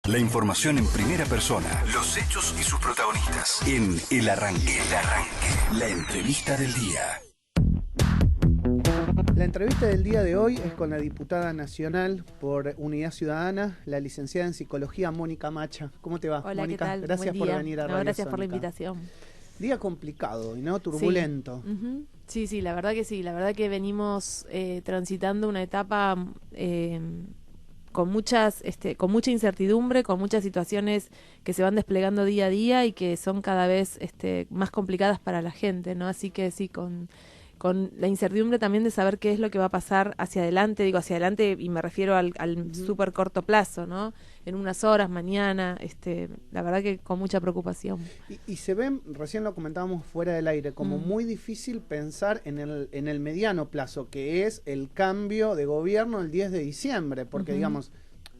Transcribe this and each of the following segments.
La información en primera persona, los hechos y sus protagonistas. En El Arranque. La entrevista del día. La entrevista del día de hoy es con la diputada nacional por Unidad Ciudadana, la licenciada en Psicología, Mónica Macha. ¿Cómo te va, Hola, Mónica? ¿qué tal? Gracias por venir a Radio Gracias por la Sónica. invitación. Día complicado, ¿no? Turbulento. Sí. Sí, la verdad que sí. La verdad que venimos transitando una etapa con mucha incertidumbre, con muchas situaciones que se van desplegando día a día y que son cada vez más complicadas para la gente, ¿no? Así que sí, con la incertidumbre también de saber qué es lo que va a pasar hacia adelante, digo hacia adelante y me refiero al súper corto plazo, ¿no? En unas horas, mañana, la verdad que con mucha preocupación. Y se ve, recién lo comentábamos fuera del aire, como muy difícil pensar en el mediano plazo, que es el cambio de gobierno el 10 de diciembre, porque digamos,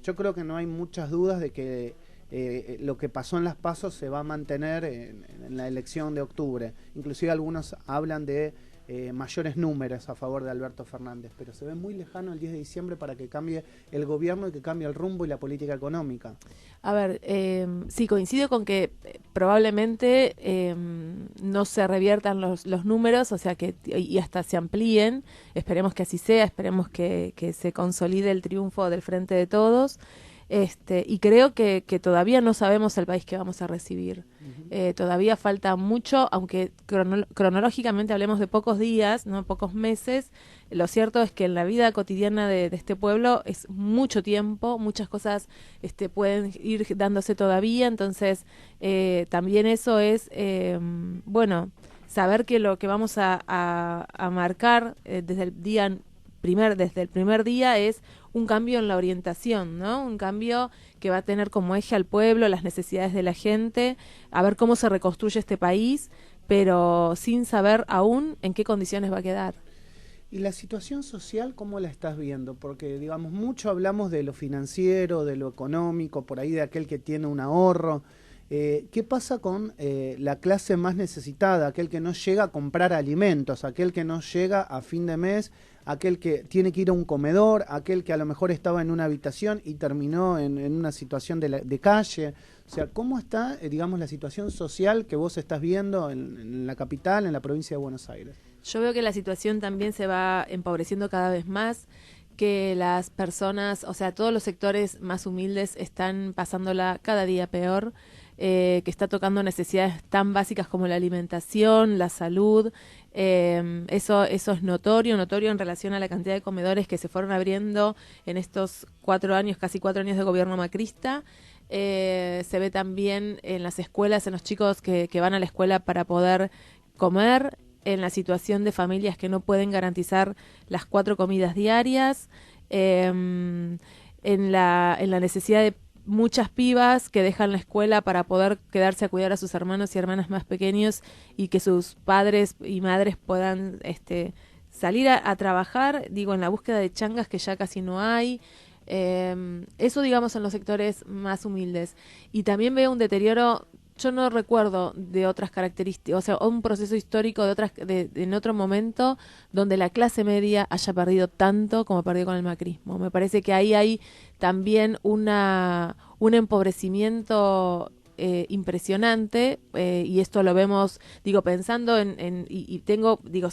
yo creo que no hay muchas dudas de que lo que pasó en las PASO se va a mantener en la elección de octubre. Inclusive algunos hablan de mayores números a favor de Alberto Fernández, pero se ve muy lejano el 10 de diciembre para que cambie el gobierno y que cambie el rumbo y la política económica. A ver, sí, coincido con que probablemente no se reviertan los números, o sea, que y hasta se amplíen. Esperemos que así sea, esperemos que se consolide el triunfo del Frente de Todos. Y creo que todavía no sabemos el país que vamos a recibir. Todavía falta mucho, aunque cronológicamente hablemos de pocos días, no pocos meses. Lo cierto es que en la vida cotidiana de este pueblo es mucho tiempo, muchas cosas pueden ir dándose todavía, entonces también eso es, saber que lo que vamos a marcar desde el primer día es un cambio en la orientación, ¿no? Un cambio que va a tener como eje al pueblo, las necesidades de la gente, a ver cómo se reconstruye este país, pero sin saber aún en qué condiciones va a quedar. ¿Y la situación social cómo la estás viendo? Porque, digamos, mucho hablamos de lo financiero, de lo económico, por ahí de aquel que tiene un ahorro. ¿Qué pasa con la clase más necesitada? Aquel que no llega a comprar alimentos, aquel que no llega a fin de mes, aquel que tiene que ir a un comedor, aquel que a lo mejor estaba en una habitación y terminó en una situación de calle. O sea, ¿cómo está, digamos, la situación social que vos estás viendo en la capital, en la provincia de Buenos Aires? Yo veo que la situación también se va empobreciendo cada vez más, que las personas, o sea, todos los sectores más humildes están pasándola cada día peor, que está tocando necesidades tan básicas como la alimentación, la salud. Eso es notorio en relación a la cantidad de comedores que se fueron abriendo en estos casi 4 años de gobierno macrista. Se ve también en las escuelas, en los chicos que van a la escuela para poder comer, en la situación de familias que no pueden garantizar las 4 comidas diarias, en la necesidad de muchas pibas que dejan la escuela para poder quedarse a cuidar a sus hermanos y hermanas más pequeños y que sus padres y madres puedan salir a trabajar, digo, en la búsqueda de changas que ya casi no hay. Eso, digamos, en los sectores más humildes. Y también veo un deterioro. Yo no recuerdo de otras características, o sea, un proceso histórico en otro momento donde la clase media haya perdido tanto como perdió con el macrismo. Me parece que ahí hay también un empobrecimiento impresionante, y esto lo vemos, digo, pensando se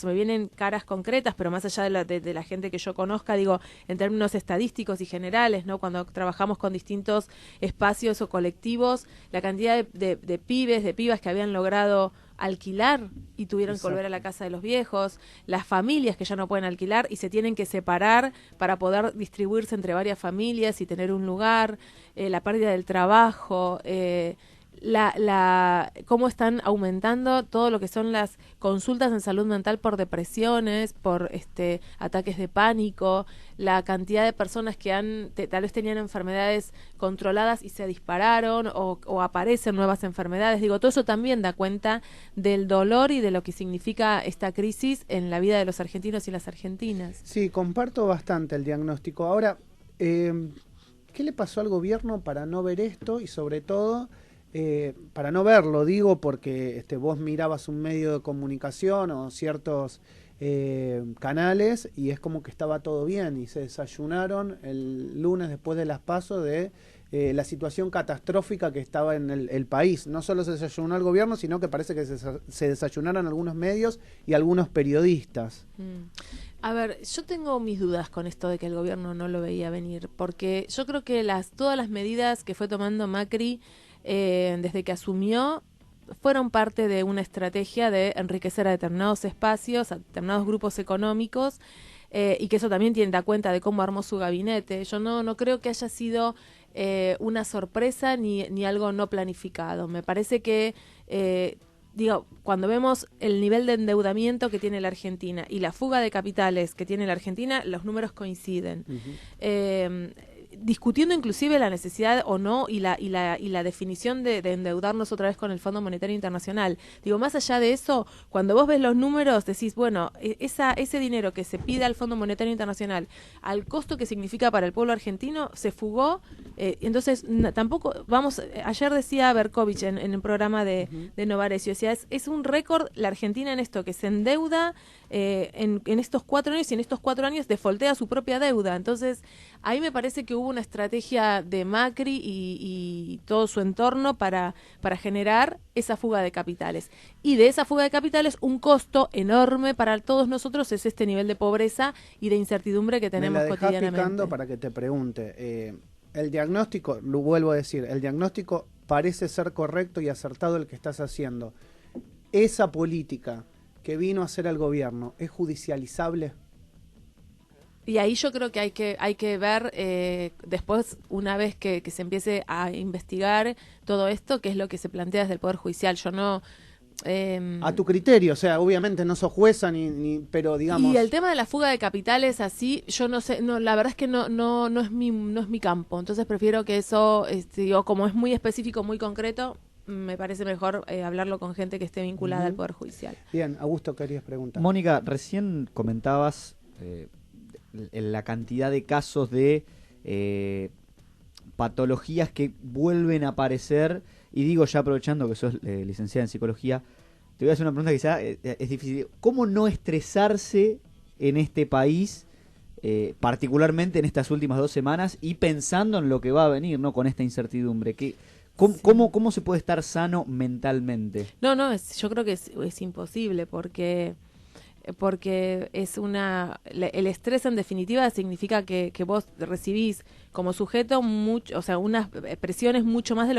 me vienen caras concretas, pero más allá de la gente que yo conozca, digo, en términos estadísticos y generales, ¿no? Cuando trabajamos con distintos espacios o colectivos, la cantidad de pibes, de pibas que habían logrado alquilar y tuvieron que volver a la casa de los viejos, las familias que ya no pueden alquilar y se tienen que separar para poder distribuirse entre varias familias y tener un lugar, la pérdida del trabajo, cómo están aumentando todo lo que son las consultas en salud mental por depresiones, por ataques de pánico, la cantidad de personas que tal vez tenían enfermedades controladas y se dispararon o aparecen nuevas enfermedades. Digo, todo eso también da cuenta del dolor y de lo que significa esta crisis en la vida de los argentinos y las argentinas. Sí, comparto bastante el diagnóstico. Ahora, ¿qué le pasó al gobierno para no ver esto y sobre todo para no verlo, digo, porque vos mirabas un medio de comunicación o ciertos canales y es como que estaba todo bien y se desayunaron el lunes después de las PASO de la situación catastrófica que estaba en el país. No solo se desayunó el gobierno, sino que parece que se desayunaron algunos medios y algunos periodistas. A ver, yo tengo mis dudas con esto de que el gobierno no lo veía venir, porque yo creo que todas las medidas que fue tomando Macri desde que asumió fueron parte de una estrategia de enriquecer a determinados espacios, a determinados grupos económicos, y que eso también da cuenta de cómo armó su gabinete. Yo no creo que haya sido una sorpresa ni algo no planificado. Me parece que, cuando vemos el nivel de endeudamiento que tiene la Argentina y la fuga de capitales que tiene la Argentina, los números coinciden. Discutiendo inclusive la necesidad o no y la definición de endeudarnos otra vez con el Fondo Monetario Internacional. Más allá de eso, cuando vos ves los números, decís, bueno, ese dinero que se pide al Fondo Monetario Internacional, al costo que significa para el pueblo argentino, se fugó. Entonces, tampoco, ayer decía Berkovich en el programa de Novarecio, o sea, es un récord la Argentina en esto, que se endeuda en estos 4 años y en estos 4 años defoltea su propia deuda. Entonces, ahí me parece que hubo una estrategia de Macri y todo su entorno para generar esa fuga de capitales. Y de esa fuga de capitales, un costo enorme para todos nosotros es este nivel de pobreza y de incertidumbre que tenemos cotidianamente. Me la dejás picando para que te pregunte. El diagnóstico, lo vuelvo a decir, el diagnóstico parece ser correcto y acertado el que estás haciendo. ¿Esa política que vino a hacer el gobierno es judicializable? Y ahí yo creo que hay que ver después, una vez que se empiece a investigar todo esto, qué es lo que se plantea desde el Poder Judicial. Yo no... a tu criterio, o sea, obviamente no sos jueza, pero digamos... Y el tema de la fuga de capitales, así, yo no sé, la verdad es que no es mi campo. Entonces prefiero que eso, como es muy específico, muy concreto, me parece mejor hablarlo con gente que esté vinculada al Poder Judicial. Bien, Augusto, querías preguntar. Mónica, recién comentabas la cantidad de casos de patologías que vuelven a aparecer, y digo, ya aprovechando que sos licenciada en psicología, te voy a hacer una pregunta que quizá es difícil. ¿Cómo no estresarse en este país, particularmente en estas últimas 2 semanas, y pensando en lo que va a venir, ¿no? Con esta incertidumbre? ¿Cómo se puede estar sano mentalmente? Yo creo que es imposible, porque es el estrés en definitiva significa que vos recibís como sujeto unas presiones mucho más de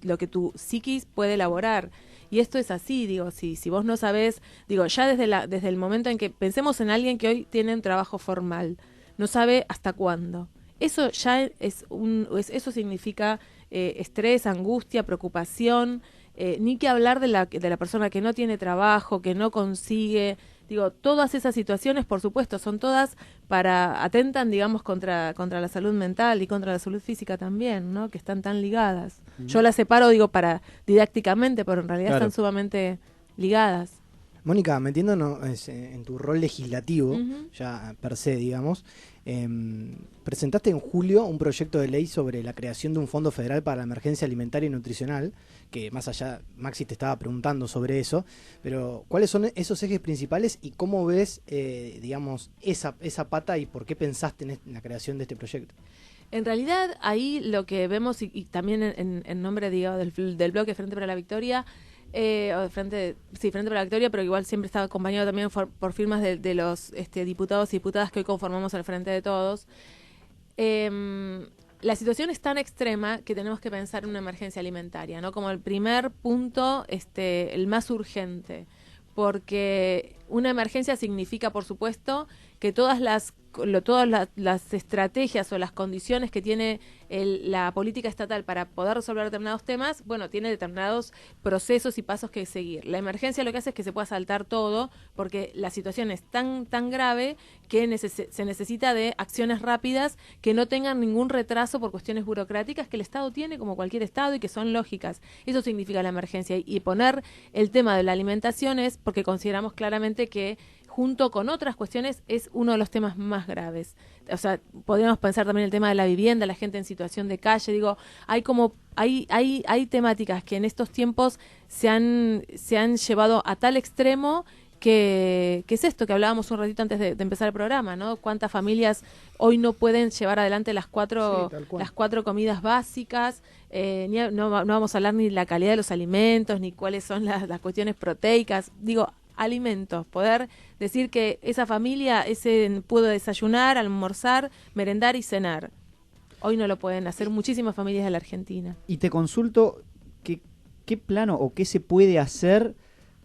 lo que tu psiquis puede elaborar. Y esto es así, si vos no sabés, ya desde el momento en que pensemos en alguien que hoy tiene un trabajo formal, no sabe hasta cuándo. Eso ya eso significa estrés, angustia, preocupación, ni que hablar de la persona que no tiene trabajo, que no consigue. Todas esas situaciones, por supuesto, son todas atentan, contra la salud mental y contra la salud física también, ¿no? Que están tan ligadas. Yo las separo, didácticamente, pero en realidad están sumamente ligadas. Mónica, metiéndonos en tu rol legislativo, ya per se, digamos, presentaste en julio un proyecto de ley sobre la creación de un fondo federal para la emergencia alimentaria y nutricional, que más allá, Maxi te estaba preguntando sobre eso, pero ¿cuáles son esos ejes principales y cómo ves, esa pata y por qué pensaste en la creación de este proyecto? En realidad, ahí lo que vemos, y también en nombre, del bloque Frente para la Victoria, Frente para la Victoria, pero igual siempre está acompañado también por firmas de los diputados y diputadas que hoy conformamos el Frente de Todos. La situación es tan extrema que tenemos que pensar en una emergencia alimentaria, ¿no? Como el primer punto, el más urgente, porque una emergencia significa, por supuesto, que todas las estrategias o las condiciones que tiene la política estatal para poder resolver determinados temas, tiene determinados procesos y pasos que seguir. La emergencia lo que hace es que se pueda saltar todo, porque la situación es tan grave que se necesita de acciones rápidas que no tengan ningún retraso por cuestiones burocráticas que el Estado tiene, como cualquier Estado, y que son lógicas. Eso significa la emergencia. Y poner el tema de la alimentación es porque consideramos claramente que junto con otras cuestiones, es uno de los temas más graves. O sea, podríamos pensar también el tema de la vivienda, la gente en situación de calle. Hay temáticas que en estos tiempos se han llevado a tal extremo que es esto que hablábamos un ratito antes de empezar el programa, ¿no? Cuántas familias hoy no pueden llevar adelante las cuatro comidas básicas, no vamos a hablar ni de la calidad de los alimentos, ni cuáles son las cuestiones proteicas, digo, alimentos, poder decir que esa familia pudo desayunar, almorzar, merendar y cenar. Hoy no lo pueden hacer muchísimas familias de la Argentina. Y te consulto, ¿qué plano o qué se puede hacer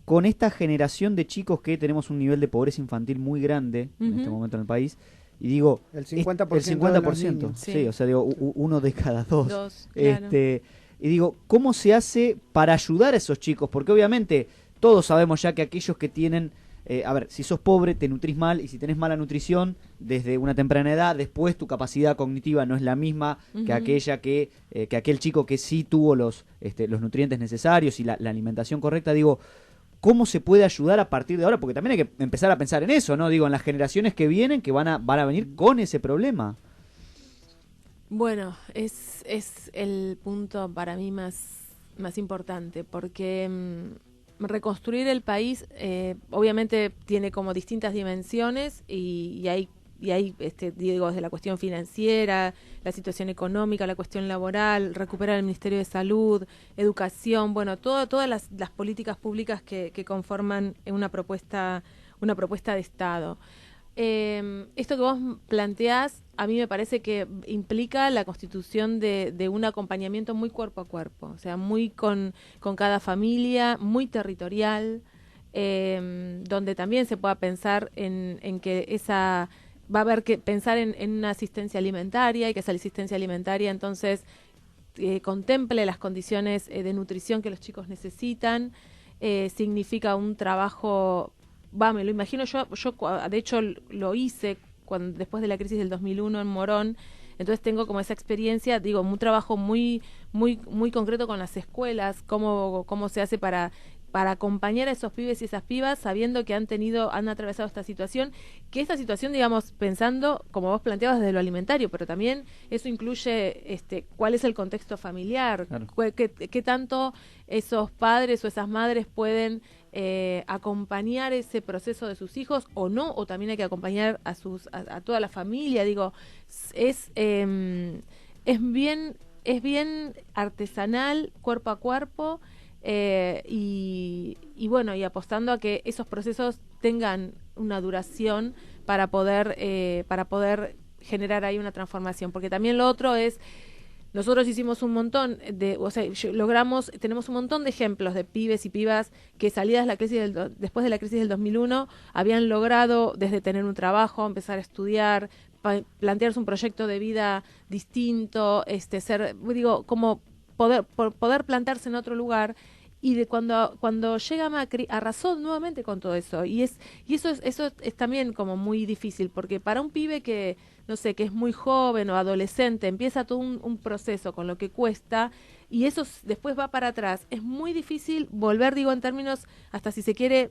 con esta generación de chicos que tenemos un nivel de pobreza infantil muy grande en este momento en el país? Y digo, el 50%, el 50%, sí, o sea, digo, uno de cada dos. Claro. Y digo, ¿cómo se hace para ayudar a esos chicos? Porque obviamente todos sabemos ya que aquellos que tienen, si sos pobre te nutrís mal, y si tenés mala nutrición desde una temprana edad, después tu capacidad cognitiva no es la misma que aquella que aquel chico que sí tuvo los nutrientes necesarios y la alimentación correcta. Digo, ¿cómo se puede ayudar a partir de ahora? Porque también hay que empezar a pensar en eso, ¿no? Digo, en las generaciones que vienen, que van a venir con ese problema. Bueno, es el punto para mí más importante, porque reconstruir el país obviamente tiene como distintas dimensiones y hay digo, desde la cuestión financiera, la situación económica, la cuestión laboral, recuperar el Ministerio de Salud, educación, bueno, todas las políticas públicas que conforman una propuesta de Estado. Esto que vos planteás, a mí me parece que implica la constitución de un acompañamiento muy cuerpo a cuerpo, o sea, muy con cada familia, muy territorial, donde también se pueda pensar en que va a haber que pensar en una asistencia alimentaria y que esa asistencia alimentaria entonces contemple las condiciones de nutrición que los chicos necesitan. Significa un trabajo, me lo imagino yo de hecho lo hice después de la crisis del 2001 en Morón, entonces tengo como esa experiencia, digo, un trabajo muy concreto con las escuelas, cómo se hace para acompañar a esos pibes y esas pibas sabiendo que han atravesado esta situación, digamos, pensando, como vos planteabas, desde lo alimentario, pero también eso incluye cuál es el contexto familiar, claro. qué tanto esos padres o esas madres pueden acompañar ese proceso de sus hijos o no, o también hay que acompañar a toda la familia, digo, es bien artesanal, cuerpo a cuerpo, y bueno, y apostando a que esos procesos tengan una duración para poder generar ahí una transformación, porque también lo otro es, nosotros hicimos un montón tenemos un montón de ejemplos de pibes y pibas que salidas después de la crisis del 2001 habían logrado desde tener un trabajo, empezar a estudiar, plantearse un proyecto de vida distinto, como poder plantarse en otro lugar, y de cuando llega Macri arrasó nuevamente con todo eso, y eso es también como muy difícil, porque para un pibe que no sé, que es muy joven o adolescente, empieza todo un proceso con lo que cuesta, y eso después va para atrás, es muy difícil volver, digo, en términos hasta si se quiere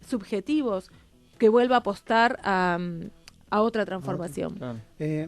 subjetivos, que vuelva a apostar a otra transformación. Claro.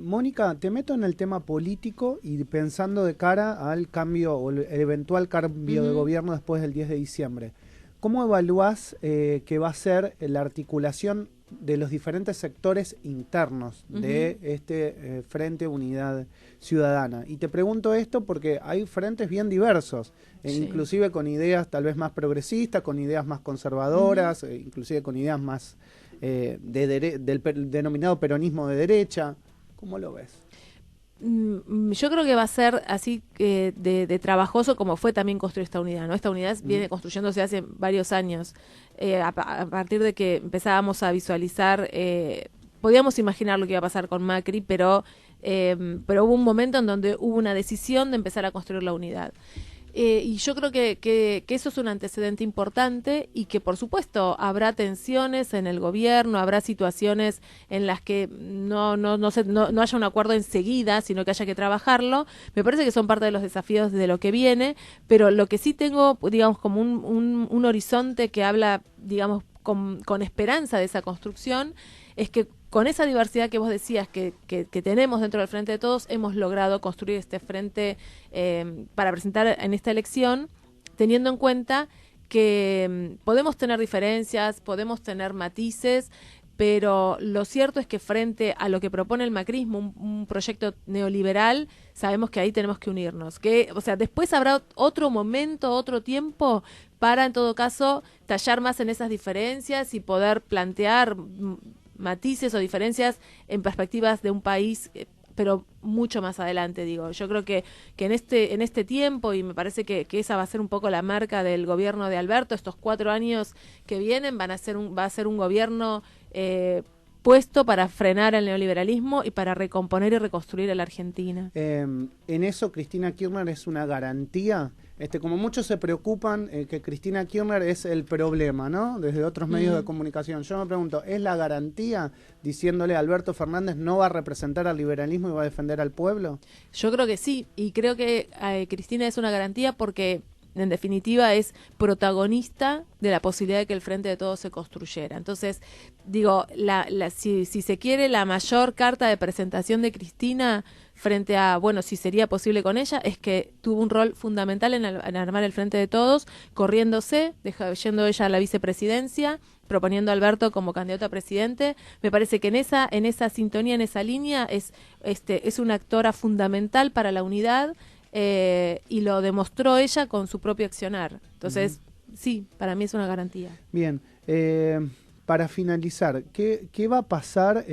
Mónica, te meto en el tema político y pensando de cara al cambio o el eventual cambio de gobierno después del 10 de diciembre. ¿Cómo evaluás que va a ser la articulación de los diferentes sectores internos de este Frente Unidad Ciudadana? Y te pregunto esto porque hay frentes bien diversos, inclusive con ideas tal vez más progresistas, con ideas más conservadoras, inclusive con ideas más del denominado peronismo de derecha. ¿Cómo lo ves? Yo creo que va a ser así de trabajoso como fue también construir esta unidad, ¿no? Esta unidad viene construyéndose hace varios años, a partir de que empezábamos a visualizar, podíamos imaginar lo que iba a pasar con Macri, pero hubo un momento en donde hubo una decisión de empezar a construir la unidad. Y yo creo que eso es un antecedente importante y que, por supuesto, habrá tensiones en el gobierno, habrá situaciones en las que no haya un acuerdo enseguida, sino que haya que trabajarlo. Me parece que son parte de los desafíos de lo que viene, pero lo que sí tengo, digamos, como un horizonte que habla, digamos, con esperanza de esa construcción, es que con esa diversidad que vos decías que tenemos dentro del Frente de Todos, hemos logrado construir este frente para presentar en esta elección, teniendo en cuenta que podemos tener diferencias, podemos tener matices, pero lo cierto es que frente a lo que propone el macrismo, un proyecto neoliberal, sabemos que ahí tenemos que unirnos. O sea, después habrá otro momento, otro tiempo para, en todo caso, tallar más en esas diferencias y poder plantear matices o diferencias en perspectivas de un país, pero mucho más adelante, digo. Yo creo que en este tiempo, y me parece que esa va a ser un poco la marca del gobierno de Alberto, estos 4 años que vienen va a ser un gobierno puesto para frenar el neoliberalismo y para recomponer y reconstruir a la Argentina. En eso Cristina Kirchner es una garantía. Como muchos se preocupan que Cristina Kirchner es el problema, ¿no? Desde otros medios de comunicación. Yo me pregunto, ¿es la garantía diciéndole a Alberto Fernández no va a representar al liberalismo y va a defender al pueblo? Yo creo que sí, y creo que Cristina es una garantía porque en definitiva es protagonista de la posibilidad de que el Frente de Todos se construyera. Entonces, digo, si se quiere, la mayor carta de presentación de Cristina frente a, bueno, si sería posible con ella, es que tuvo un rol fundamental en armar el Frente de Todos, corriéndose, yendo ella a la vicepresidencia, proponiendo a Alberto como candidato a presidente. Me parece que en esa sintonía, en esa línea, es una actora fundamental para la unidad, y lo demostró ella con su propio accionar. Entonces, sí, para mí es una garantía. Bien, para finalizar, ¿qué va a pasar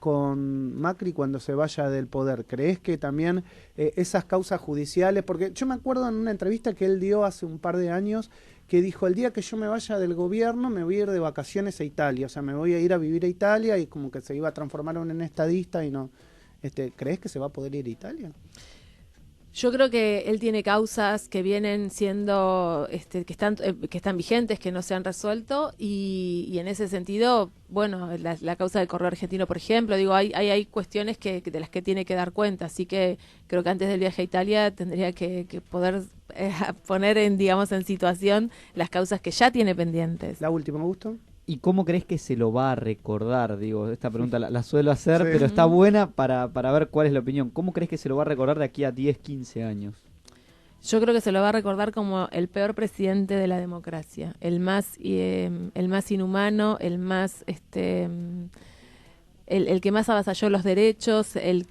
con Macri cuando se vaya del poder? ¿Crees que también esas causas judiciales? Porque yo me acuerdo en una entrevista que él dio hace un par de años que dijo, el día que yo me vaya del gobierno me voy a ir de vacaciones a Italia, o sea, me voy a ir a vivir a Italia, y como que se iba a transformar en un estadista y no. ¿Crees que se va a poder ir a Italia? Yo creo que él tiene causas que vienen siendo, que están vigentes, que no se han resuelto, y en ese sentido, bueno, la causa del correo argentino, por ejemplo, digo, hay cuestiones de las que tiene que dar cuenta, así que creo que antes del viaje a Italia tendría que poder poner en situación las causas que ya tiene pendientes. La última, Augusto. ¿Y cómo crees que se lo va a recordar? Digo, esta pregunta la suelo hacer, sí, pero está buena para ver cuál es la opinión. ¿Cómo crees que se lo va a recordar de aquí a 10, 15 años? Yo creo que se lo va a recordar como el peor presidente de la democracia, el más inhumano, el más el que más avasalló los derechos, el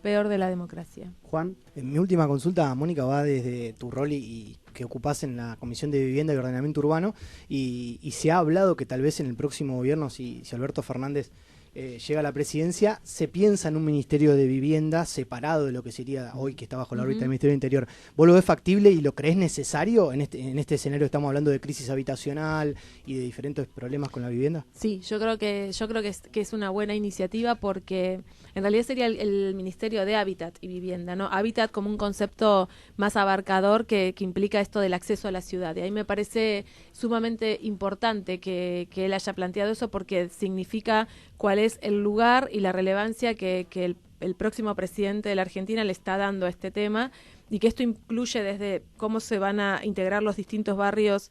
peor de la democracia. Juan. En mi última consulta, Mónica, va desde tu rol y que ocupás en la Comisión de Vivienda y Ordenamiento Urbano, y se ha hablado que tal vez en el próximo gobierno, si Alberto Fernández llega a la presidencia, se piensa en un Ministerio de Vivienda separado de lo que sería hoy, que está bajo la órbita del Ministerio del Interior. ¿Vos lo ves factible y lo creés necesario en este escenario? Estamos hablando de crisis habitacional y de diferentes problemas con la vivienda. Sí, yo creo que es una buena iniciativa, porque en realidad sería el Ministerio de Hábitat y Vivienda, ¿no? Hábitat como un concepto más abarcador que implica esto del acceso a la ciudad. Y ahí me parece sumamente importante que él haya planteado eso, porque significa cuál es el lugar y la relevancia que el próximo presidente de la Argentina le está dando a este tema, y que esto incluye desde cómo se van a integrar los distintos barrios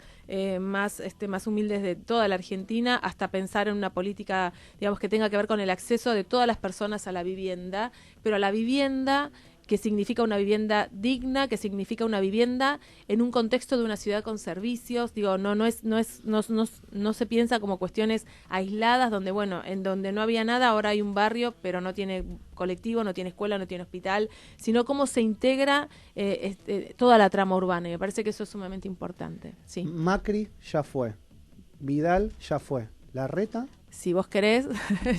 más humildes de toda la Argentina, hasta pensar en una política, digamos, que tenga que ver con el acceso de todas las personas a la vivienda, pero a la vivienda que significa una vivienda digna, que significa una vivienda en un contexto de una ciudad con servicios. Digo, no se piensa como cuestiones aisladas, donde, bueno, en donde no había nada, ahora hay un barrio, pero no tiene colectivo, no tiene escuela, no tiene hospital, sino cómo se integra toda la trama urbana, y me parece que eso es sumamente importante. Sí. Macri ya fue, Vidal ya fue, Larreta. Si vos querés,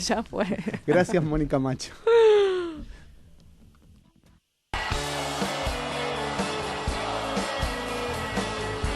ya fue. Gracias, Mónica Macho.